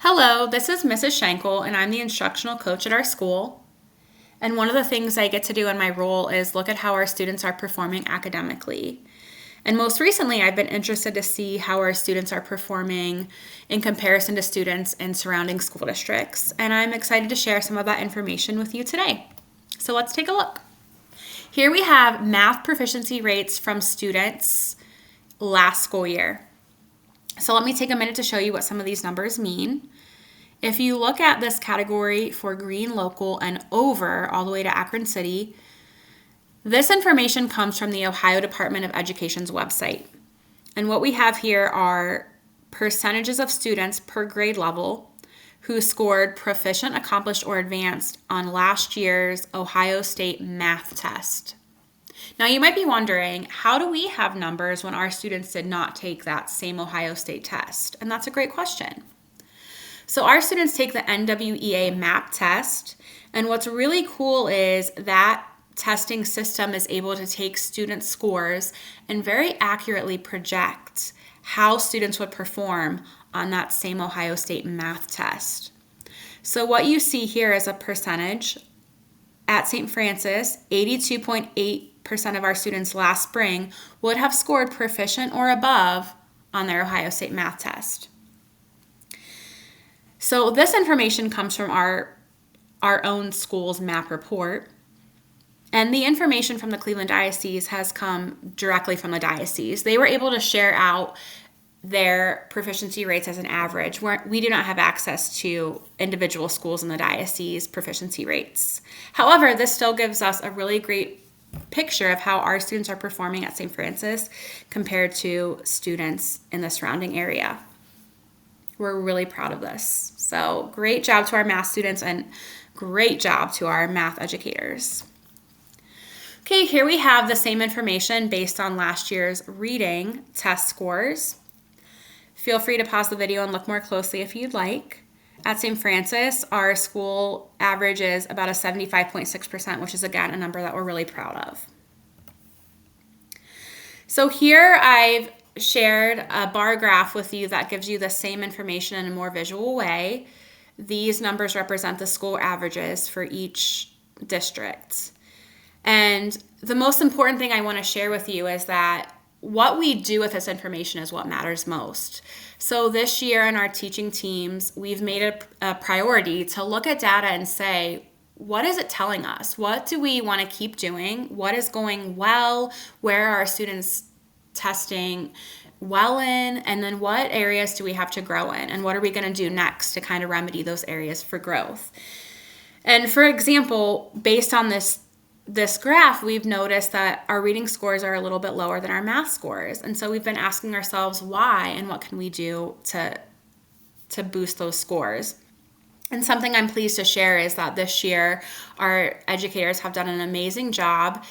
Hello, this is Mrs. Schenkel, and I'm the instructional coach at our school. And one of the things I get to do in my role is look at how our students are performing academically. And most recently, I've been interested to see how our students are performing in comparison to students in surrounding school districts. And I'm excited to share some of that information with you today. So let's take a look. Here we have math proficiency rates from students last school year. So let me take a minute to show you what some of these numbers mean. If you look at this category for Green Local and over all the way to Akron City, this information comes from the Ohio Department of Education's website. And what we have here are percentages of students per grade level who scored proficient, accomplished, or advanced on last year's Ohio State math test. Now you might be wondering, how do we have numbers when our students did not take that same Ohio State test? And that's a great question. So our students take the NWEA MAP test, and what's really cool is that testing system is able to take student scores and very accurately project how students would perform on that same Ohio State math test. So what you see here is a percentage. At St. Francis, 82.8% of our students last spring would have scored proficient or above on their Ohio State math test. So this information comes from our own school's MAP report. And the information from the Cleveland Diocese has come directly from the diocese. They were able to share out their proficiency rates as an average. We do not have access to individual schools in the diocese proficiency rates. However, this still gives us a really great picture of how our students are performing at St. Francis compared to students in the surrounding area. We're really proud of this. So great job to our math students and great job to our math educators. Okay, here we have the same information based on last year's reading test scores. Feel free to pause the video and look more closely if you'd like. At St. Francis, our school average is about a 75.6%, which is again a number that we're really proud of. So here I've shared a bar graph with you that gives you the same information in a more visual way. These numbers represent the school averages for each district. And the most important thing I want to share with you is that what we do with this information is what matters most. So this year in our teaching teams, we've made a priority to look at data and say, what is it telling us? What do we want to keep doing? What is going well? Where are our students testing well in? And then what areas do we have to grow in? And what are we going to do next to kind of remedy those areas for growth? And for example, based on this graph, we've noticed that our reading scores are a little bit lower than our math scores. And so we've been asking ourselves why and what can we do to boost those scores. And something I'm pleased to share is that this year our educators have done an amazing job.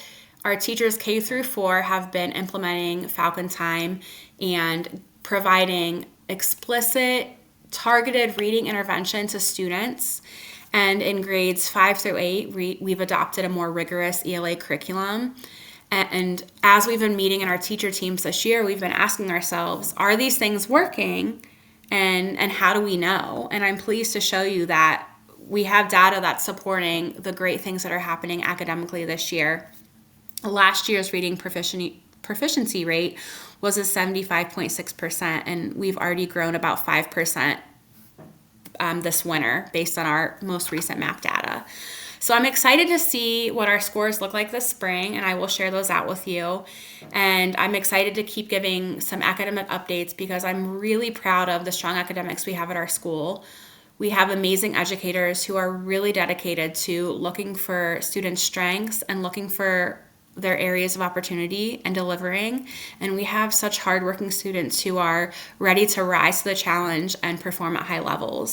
Our teachers K through 4 have been implementing Falcon Time and providing explicit targeted reading intervention to students. And in grades 5 through 8, we've adopted a more rigorous ELA curriculum. And as we've been meeting in our teacher teams this year, we've been asking ourselves, are these things working? And how do we know? And I'm pleased to show you that we have data that's supporting the great things that are happening academically this year. Last year's reading proficiency rate was a 75.6%, and we've already grown about 5% this winter based on our most recent MAP data. So I'm excited to see what our scores look like this spring, and I will share those out with you. And I'm excited to keep giving some academic updates because I'm really proud of the strong academics we have at our school. We have amazing educators who are really dedicated to looking for student strengths and looking for their areas of opportunity and delivering. And we have such hardworking students who are ready to rise to the challenge and perform at high levels.